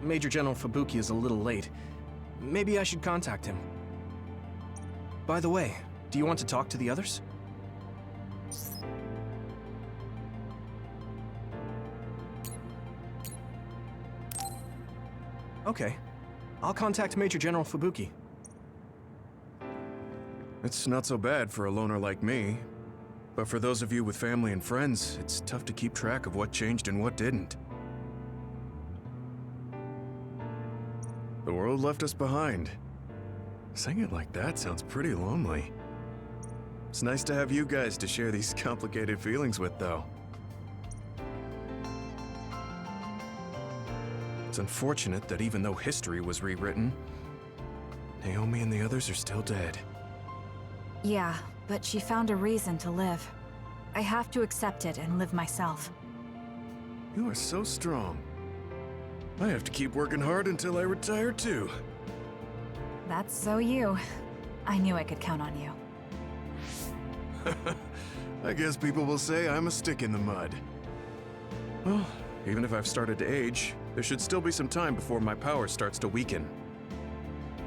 Major General Fubuki is a little late. Maybe I should contact him. By the way, do you want to talk to the others? Okay. I'll contact Major General Fubuki. It's not so bad for a loner like me. But for those of you with family and friends, it's tough to keep track of what changed and what didn't. The world left us behind. Saying it like that sounds pretty lonely. It's nice to have you guys to share these complicated feelings with, though. It's unfortunate that even though history was rewritten, Naomi and the others are still dead. Yeah, but she found a reason to live. I have to accept it and live myself. You are so strong. I have to keep working hard until I retire too. That's so you. I knew I could count on you. I guess people will say I'm a stick in the mud. Well, even if I've started to age, there should still be some time before my power starts to weaken.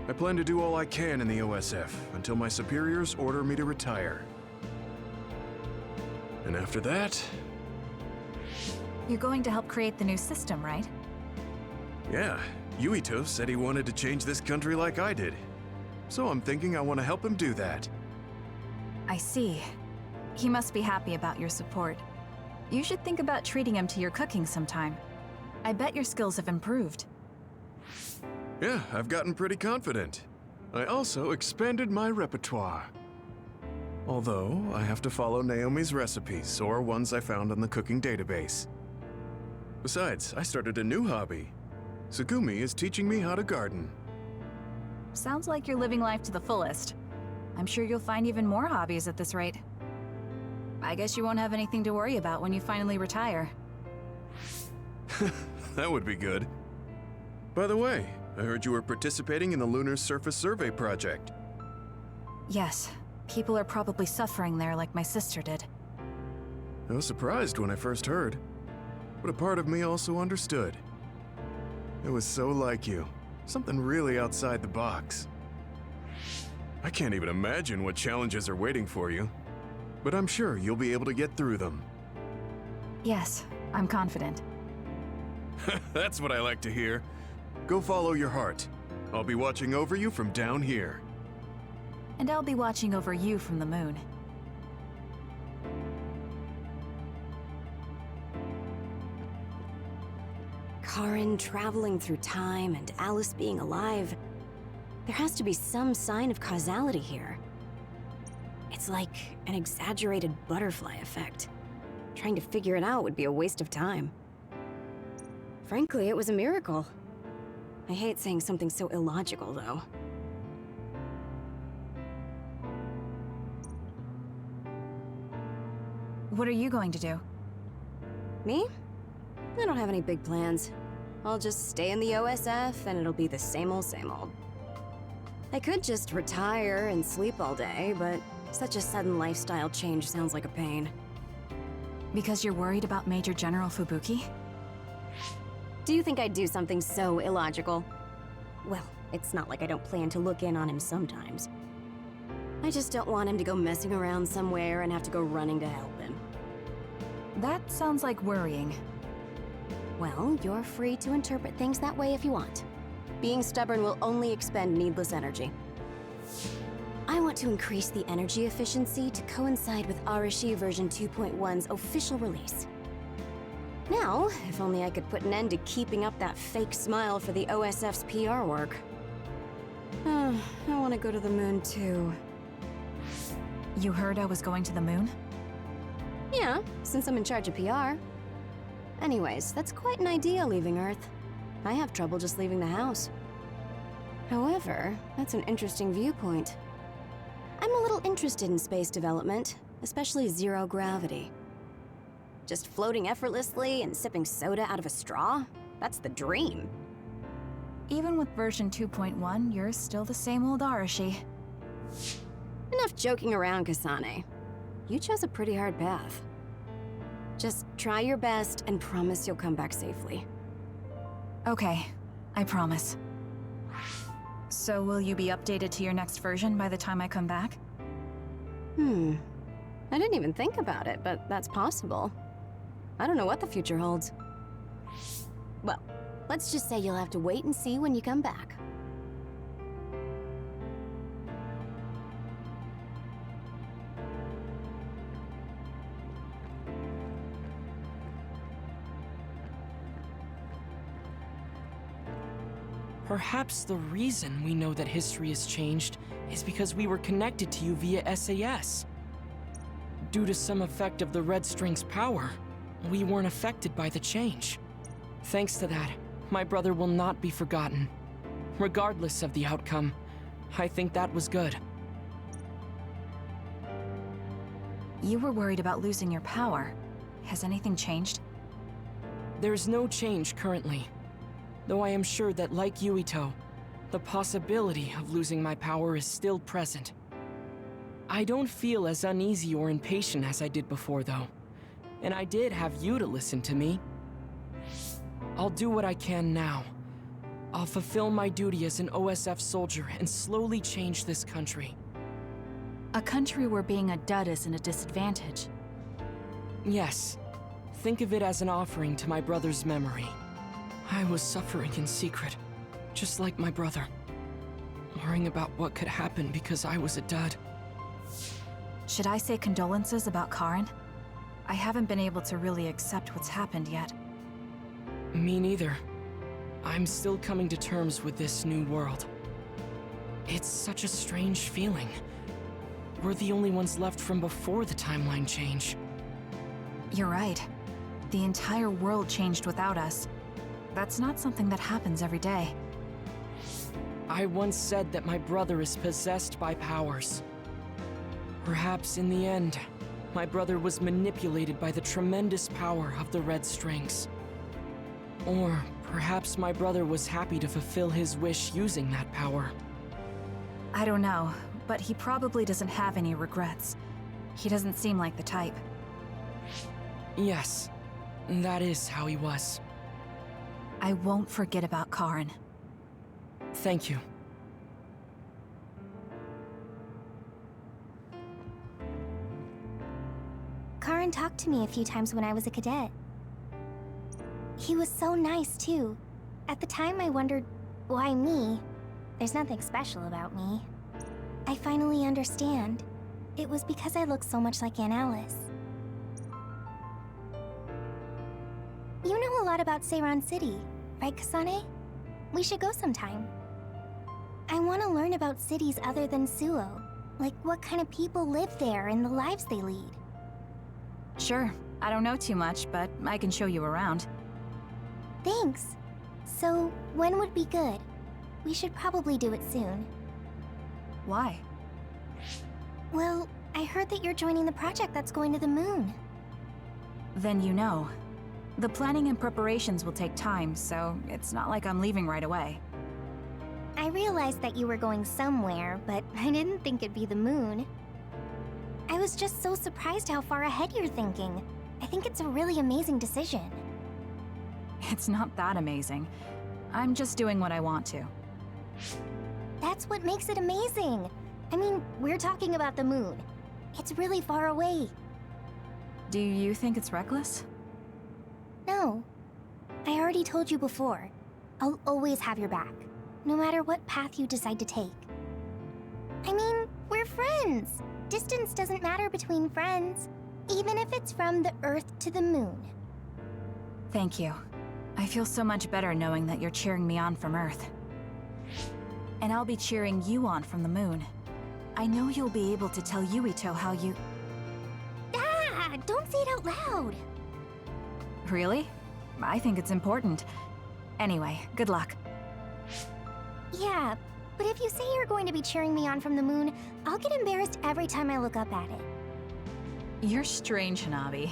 I plan to do all I can in the OSF until my superiors order me to retire. And after that... You're going to help create the new system, right? Yeah, Yuito said he wanted to change this country like I did. So I'm thinking I want to help him do that. I see. He must be happy about your support. You should think about treating him to your cooking sometime. I bet your skills have improved. Yeah, I've gotten pretty confident. I also expanded my repertoire. Although, I have to follow Naomi's recipes or ones I found on the cooking database. Besides, I started a new hobby. Tsugumi is teaching me how to garden. Sounds like you're living life to the fullest. I'm sure you'll find even more hobbies at this rate. I guess you won't have anything to worry about when you finally retire. That would be good. By the way, I heard you were participating in the Lunar Surface Survey project. Yes, people are probably suffering there like my sister did. I was surprised when I first heard, but a part of me also understood. It was so like you, something really outside the box. I can't even imagine what challenges are waiting for you, but I'm sure you'll be able to get through them. Yes, I'm confident. That's what I like to hear. Go follow your heart. I'll be watching over you from down here. And I'll be watching over you from the moon. Karin traveling through time and Alice being alive. There has to be some sign of causality here. It's like an exaggerated butterfly effect. Trying to figure it out would be a waste of time. Frankly, it was a miracle. I hate saying something so illogical, though. What are you going to do? Me? I don't have any big plans. I'll just stay in the OSF and it'll be the same old, same old. I could just retire and sleep all day, but such a sudden lifestyle change sounds like a pain. Because you're worried about Major General Fubuki? Do you think I'd do something so illogical? Well, it's not like I don't plan to look in on him sometimes. I just don't want him to go messing around somewhere and have to go running to help him. That sounds like worrying. Well, you're free to interpret things that way if you want. Being stubborn will only expend needless energy. I want to increase the energy efficiency to coincide with Arashi version 2.1's official release. Now, if only I could put an end to keeping up that fake smile for the OSF's PR work. I want to go to the moon too. You heard I was going to the moon? Yeah, since I'm in charge of PR. Anyways, that's quite an idea, leaving Earth. I have trouble just leaving the house. However, that's an interesting viewpoint. I'm a little interested in space development, especially zero gravity. Just floating effortlessly and sipping soda out of a straw? That's the dream. Even with version 2.1, you're still the same old Arashi. Enough joking around, Kasane. You chose a pretty hard path. Just try your best and promise you'll come back safely. Okay, I promise. So will you be updated to your next version by the time I come back? I didn't even think about it, but that's possible. I don't know what the future holds. Well, let's just say you'll have to wait and see when you come back. Perhaps the reason we know that history has changed is because we were connected to you via SAS. Due to some effect of the Red String's power, we weren't affected by the change. Thanks to that, my brother will not be forgotten. Regardless of the outcome, I think that was good. You were worried about losing your power. Has anything changed? There's no change currently, though I am sure that, like Yuito, the possibility of losing my power is still present. I don't feel as uneasy or impatient as I did before, though. And I did have you to listen to me. I'll do what I can now. I'll fulfill my duty as an OSF soldier and slowly change this country. A country where being a dud isn't a disadvantage. Yes. Think of it as an offering to my brother's memory. I was suffering in secret, just like my brother. Worrying about what could happen because I was a dud. Should I say condolences about Karen? I haven't been able to really accept what's happened yet. Me neither. I'm still coming to terms with this new world. It's such a strange feeling. We're the only ones left from before the timeline change. You're right. The entire world changed without us. That's not something that happens every day. I once said that my brother is possessed by powers. Perhaps in the end, my brother was manipulated by the tremendous power of the Red Strings. Or perhaps my brother was happy to fulfill his wish using that power. I don't know, but he probably doesn't have any regrets. He doesn't seem like the type. Yes, that is how he was. I won't forget about Karen. Thank you. Karen talked to me a few times when I was a cadet. He was so nice, too. At the time, I wondered, why me? There's nothing special about me. I finally understand. It was because I look so much like Aunt Alice. You know a lot about Seiran City, right, Kasane? We should go sometime. I want to learn about cities other than Suo, like what kind of people live there and the lives they lead. Sure, I don't know too much, but I can show you around. Thanks. So, when would be good? We should probably do it soon. Why? Well, I heard that you're joining the project that's going to the moon. Then you know. The planning and preparations will take time, so it's not like I'm leaving right away. I realized that you were going somewhere, but I didn't think it'd be the moon. I was just so surprised how far ahead you're thinking. I think it's a really amazing decision. It's not that amazing. I'm just doing what I want to. That's what makes it amazing. I mean, we're talking about the moon. It's really far away. Do you think it's reckless? No. I already told you before. I'll always have your back, no matter what path you decide to take. I mean, we're friends. Distance doesn't matter between friends, even if it's from the Earth to the moon. Thank you. I feel so much better knowing that you're cheering me on from Earth. And I'll be cheering you on from the moon. I know you'll be able to tell Yuito how you... Ah! Don't say it out loud! Really? I think it's important. Anyway, good luck. Yeah, but if you say you're going to be cheering me on from the moon, I'll get embarrassed every time I look up at it. You're strange, Hanabi.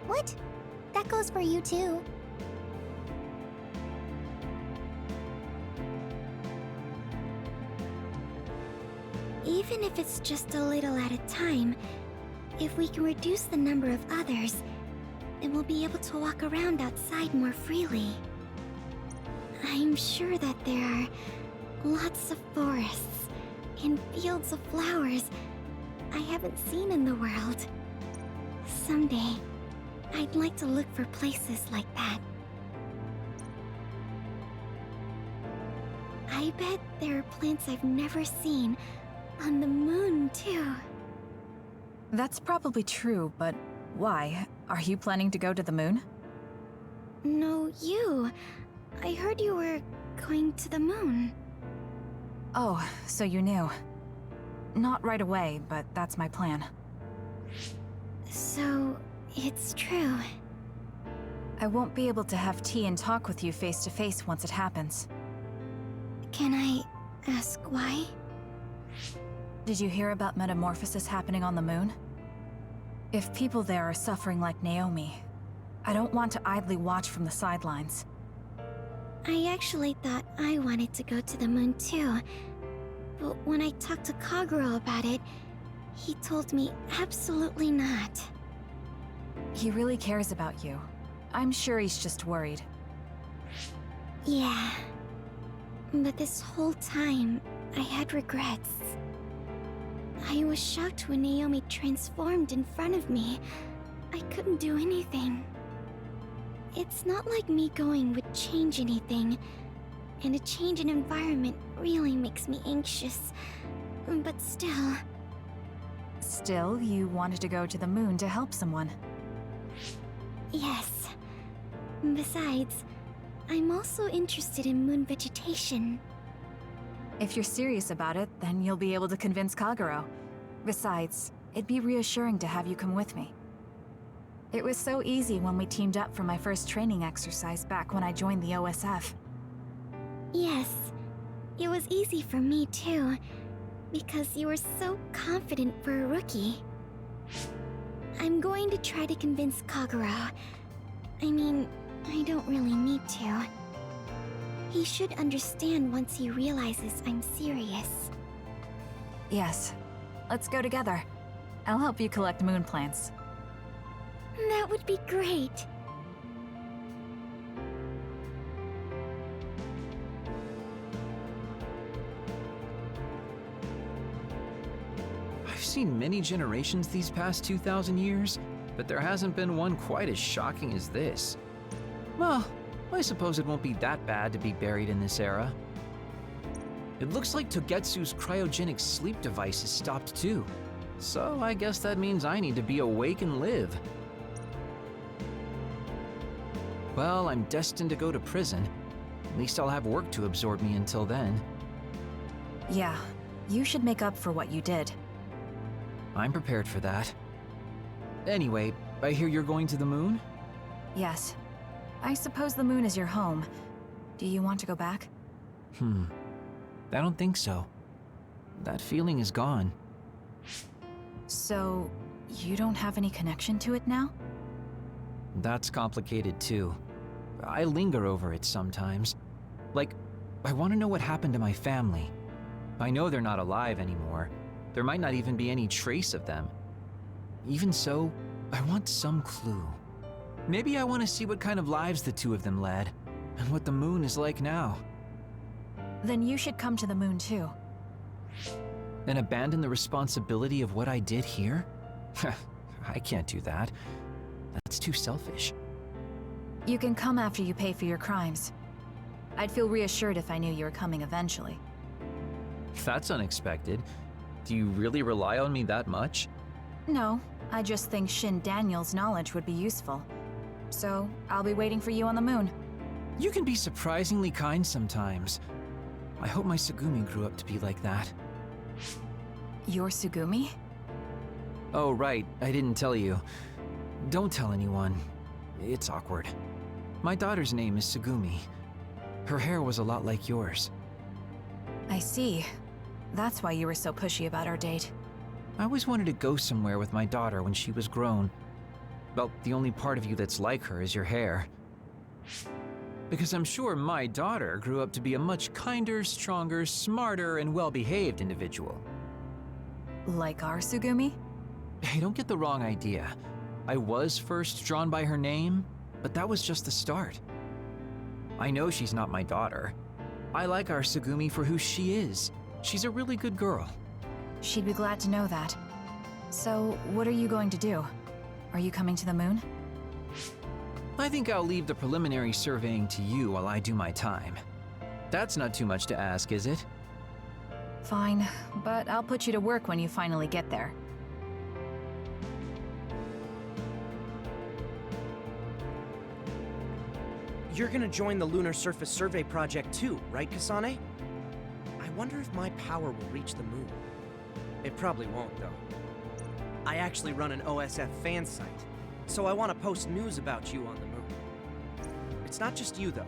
What? That goes for you too. Even if it's just a little at a time, if we can reduce the number of others, then we'll be able to walk around outside more freely. I'm sure that there are lots of forests and fields of flowers I haven't seen in the world. Someday, I'd like to look for places like that. I bet there are plants I've never seen on the moon, too. That's probably true, but why? Are you planning to go to the moon? No, you. I heard you were going to the moon. Oh, so you knew. Not right away, but that's my plan. So, it's true. I won't be able to have tea and talk with you face to face once it happens. Can I ask why? Did you hear about metamorphosis happening on the moon? If people there are suffering like Naomi, I don't want to idly watch from the sidelines. I actually thought I wanted to go to the moon too. But when I talked to Kaguro about it, he told me absolutely not. He really cares about you. I'm sure he's just worried. Yeah. But this whole time, I had regrets. I was shocked when Naomi transformed in front of me. I couldn't do anything. It's not like me going would change anything, and a change in environment really makes me anxious. But still... Still, you wanted to go to the moon to help someone. Yes. Besides, I'm also interested in moon vegetation. If you're serious about it, then you'll be able to convince Kaguro. Besides, it'd be reassuring to have you come with me. It was so easy when we teamed up for my first training exercise back when I joined the OSF. Yes, it was easy for me too, because you were so confident for a rookie. I'm going to try to convince Kaguro. I mean, I don't really need to. He should understand once he realizes I'm serious. Yes. Let's go together. I'll help you collect moon plants. That would be great. I've seen many generations these past 2,000 years, but there hasn't been one quite as shocking as this. Well, I suppose it won't be that bad to be buried in this era. It looks like Togetsu's cryogenic sleep device is stopped too. So I guess that means I need to be awake and live. Well, I'm destined to go to prison. At least I'll have work to absorb me until then. Yeah, you should make up for what you did. I'm prepared for that. Anyway, I hear you're going to the moon? Yes. I suppose the moon is your home. Do you want to go back? I don't think so. That feeling is gone. So, you don't have any connection to it now? That's complicated too. I linger over it sometimes. Like, I want to know what happened to my family. I know they're not alive anymore. There might not even be any trace of them. Even so, I want some clue. Maybe I want to see what kind of lives the two of them led, and what the moon is like now. Then you should come to the moon too. And abandon the responsibility of what I did here? I can't do that. That's too selfish. You can come after you pay for your crimes. I'd feel reassured if I knew you were coming eventually. That's unexpected. Do you really rely on me that much? No, I just think Shin Daniel's knowledge would be useful. So, I'll be waiting for you on the moon. You can be surprisingly kind sometimes. I hope my Tsugumi grew up to be like that. Your Tsugumi? Oh, right, I didn't tell you. Don't tell anyone. It's awkward. My daughter's name is Tsugumi. Her hair was a lot like yours. I see. That's why you were so pushy about our date. I always wanted to go somewhere with my daughter when she was grown. Well, the only part of you that's like her is your hair. Because I'm sure my daughter grew up to be a much kinder, stronger, smarter, and well-behaved individual. Like our Tsugumi? Hey, don't get the wrong idea. I was first drawn by her name, but that was just the start. I know she's not my daughter. I like our Tsugumi for who she is. She's a really good girl. She'd be glad to know that. So, what are you going to do? Are you coming to the moon? I think I'll leave the preliminary surveying to you while I do my time. That's not too much to ask, is it? Fine, but I'll put you to work when you finally get there. You're gonna join the Lunar Surface Survey Project too, right, Kasane? I wonder if my power will reach the moon. It probably won't, though. I actually run an OSF fan site, so I want to post news about you on the moon. It's not just you, though.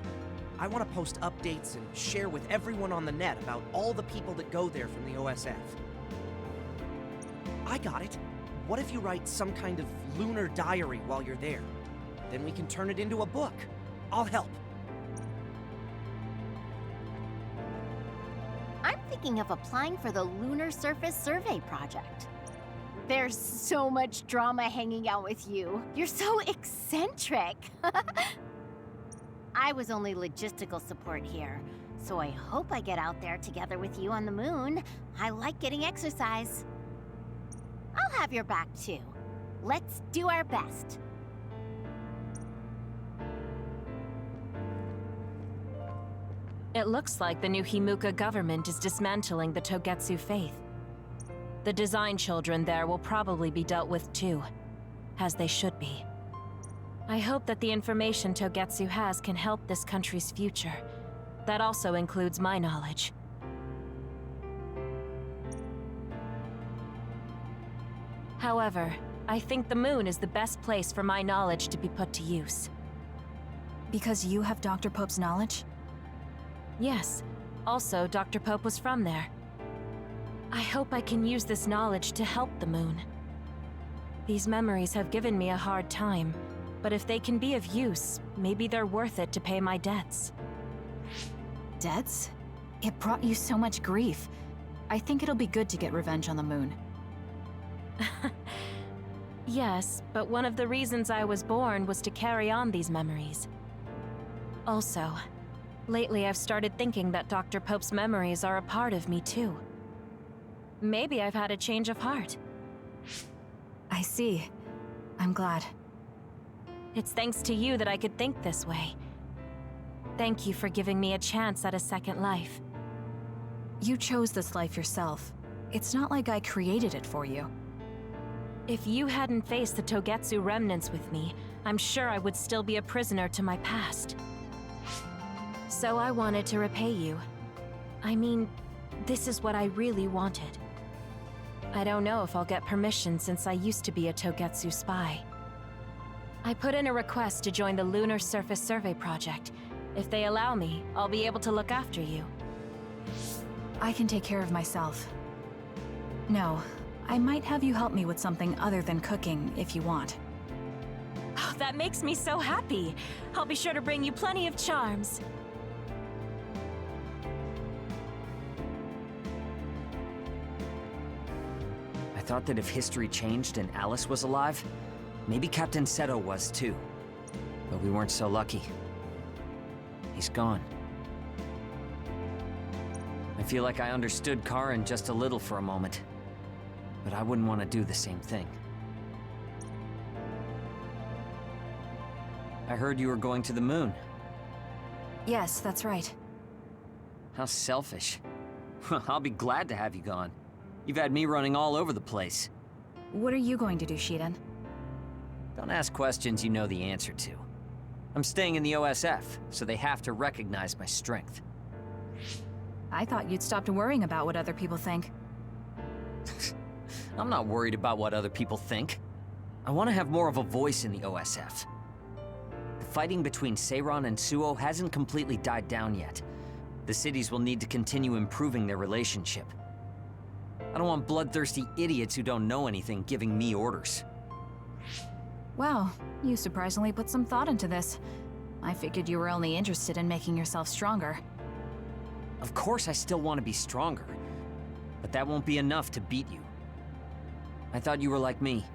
I want to post updates and share with everyone on the net about all the people that go there from the OSF. I got it. What if you write some kind of lunar diary while you're there? Then we can turn it into a book. I'll help. I'm thinking of applying for the Lunar Surface Survey Project. There's so much drama hanging out with you. You're so eccentric. I was only logistical support here, so I hope I get out there together with you on the moon. I like getting exercise. I'll have your back too. Let's do our best. It looks like the new Himuka government is dismantling the Togetsu faith. The design children there will probably be dealt with too, as they should be. I hope that the information Togetsu has can help this country's future. That also includes my knowledge. However, I think the moon is the best place for my knowledge to be put to use. Because you have Dr. Pope's knowledge? Yes. Also, Dr. Pope was from there. I hope I can use this knowledge to help the moon. These memories have given me a hard time, but if they can be of use, maybe they're worth it to pay my debts. Debts? It brought you so much grief. I think it'll be good to get revenge on the moon. Yes, but one of the reasons I was born was to carry on these memories. Also, lately I've started thinking that Dr. Pope's memories are a part of me too. Maybe I've had a change of heart. I see. I'm glad. It's thanks to you that I could think this way. Thank you for giving me a chance at a second life. You chose this life yourself. It's not like I created it for you. If you hadn't faced the Togetsu remnants with me, I'm sure I would still be a prisoner to my past. So I wanted to repay you. I mean, this is what I really wanted. I don't know if I'll get permission since I used to be a Togetsu spy. I put in a request to join the Lunar Surface Survey Project. If they allow me, I'll be able to look after you. I can take care of myself. No, I might have you help me with something other than cooking if you want. Oh, that makes me so happy. I'll be sure to bring you plenty of charms. I thought that if history changed and Alice was alive, maybe Captain Seto was too. But we weren't so lucky. He's gone. I feel like I understood Karin just a little for a moment. But I wouldn't want to do the same thing. I heard you were going to the moon. Yes, that's right. How selfish. I'll be glad to have you gone. You've had me running all over the place. What are you going to do, Shiden? Don't ask questions you know the answer to. I'm staying in the OSF, so they have to recognize my strength. I thought you'd stopped worrying about what other people think. I'm not worried about what other people think. I want to have more of a voice in the OSF. The fighting between Seiran and Suo hasn't completely died down yet. The cities will need to continue improving their relationship. I don't want bloodthirsty idiots who don't know anything giving me orders. Wow, you surprisingly put some thought into this. I figured you were only interested in making yourself stronger. Of course I still want to be stronger, but that won't be enough to beat you. I thought you were like me,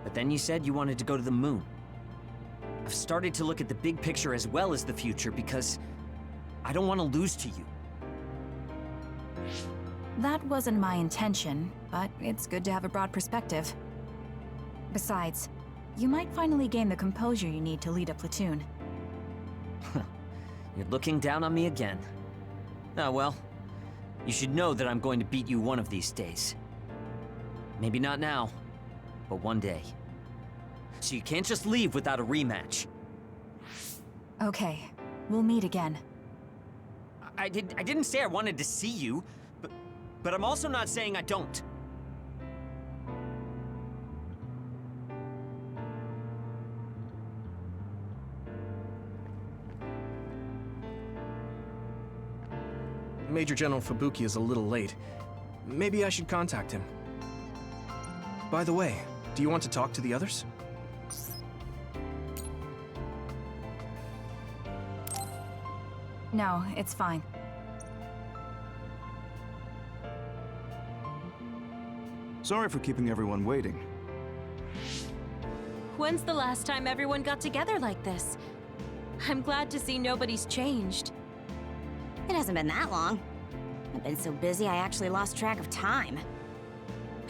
but then you said you wanted to go to the moon. I've started to look at the big picture as well as the future because I don't want to lose to you. That wasn't my intention, but it's good to have a broad perspective. Besides, you might finally gain the composure you need to lead a platoon. You're looking down on me again. Ah, well, you should know that I'm going to beat you one of these days. Maybe not now, but one day. So you can't just leave without a rematch. Okay, we'll meet again. I didn't say I wanted to see you, but I'm also not saying I don't. Major General Fubuki is a little late. Maybe I should contact him. By the way, do you want to talk to the others? No, it's fine. Sorry for keeping everyone waiting. When's the last time everyone got together like this? I'm glad to see nobody's changed. It hasn't been that long. I've been so busy I actually lost track of time.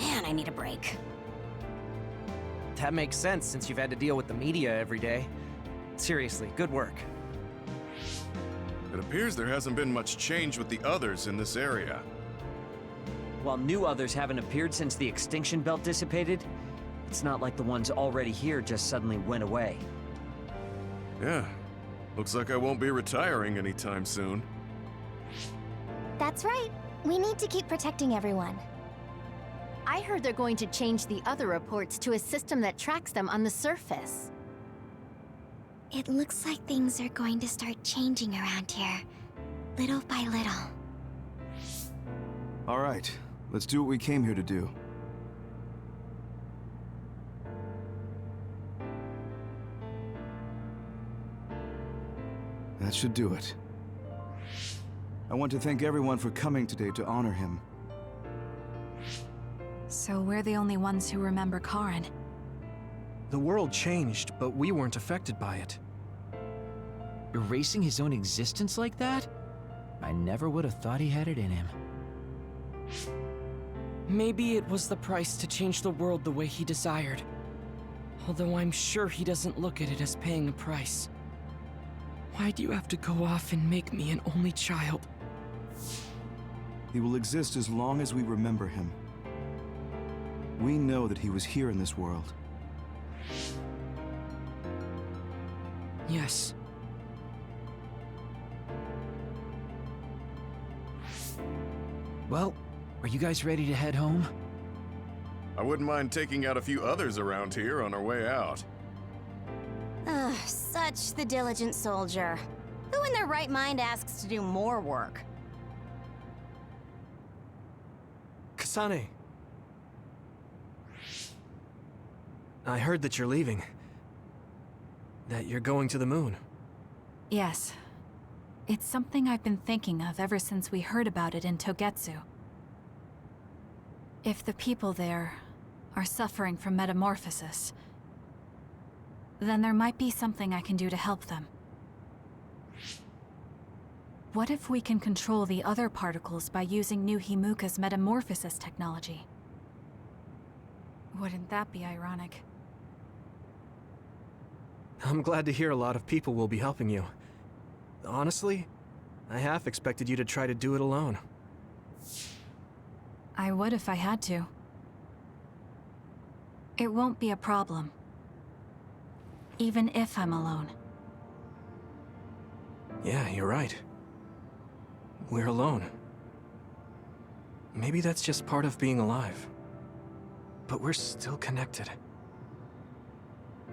Man, I need a break. That makes sense since you've had to deal with the media every day. Seriously, good work. It appears there hasn't been much change with the others in this area. While new others haven't appeared since the extinction belt dissipated, it's not like the ones already here just suddenly went away. Yeah, looks like I won't be retiring anytime soon. That's right. We need to keep protecting everyone. I heard they're going to change the other reports to a system that tracks them on the surface. It looks like things are going to start changing around here, little by little. All right, let's do what we came here to do. That should do it. I want to thank everyone for coming today to honor him. So we're the only ones who remember Karen. The world changed, but we weren't affected by it. Erasing his own existence like that? I never would have thought he had it in him. Maybe it was the price to change the world the way he desired. Although I'm sure he doesn't look at it as paying a price. Why do you have to go off and make me an only child? He will exist as long as we remember him. We know that he was here in this world. Yes. Well, are you guys ready to head home? I wouldn't mind taking out a few others around here on our way out. Ugh, such the diligent soldier. Who in their right mind asks to do more work? Kasane. I heard that you're leaving. That you're going to the moon. Yes. It's something I've been thinking of ever since we heard about it in Togetsu. If the people there are suffering from metamorphosis, then there might be something I can do to help them. What if we can control the other particles by using New Himuka's metamorphosis technology? Wouldn't that be ironic? I'm glad to hear a lot of people will be helping you. Honestly, I half expected you to try to do it alone. I would if I had to. It won't be a problem. Even if I'm alone. Yeah, you're right. We're alone. Maybe that's just part of being alive. But we're still connected.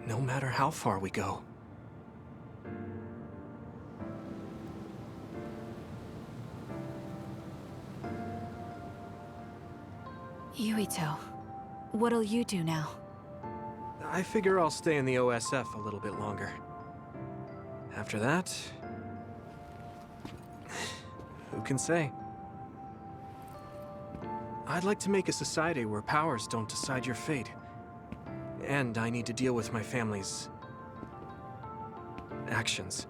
No matter how far we go. Yuito, what'll you do now? I figure I'll stay in the OSF a little bit longer. After that... who can say? I'd like to make a society where powers don't decide your fate. And I need to deal with my family's... actions.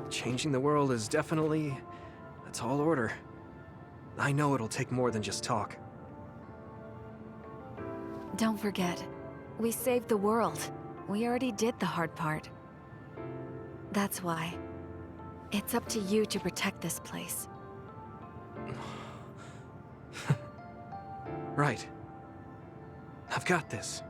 Changing the world is definitely a tall order. I know it'll take more than just talk. Don't forget, we saved the world. We already did the hard part. That's why. It's up to you to protect this place. Right. I've got this.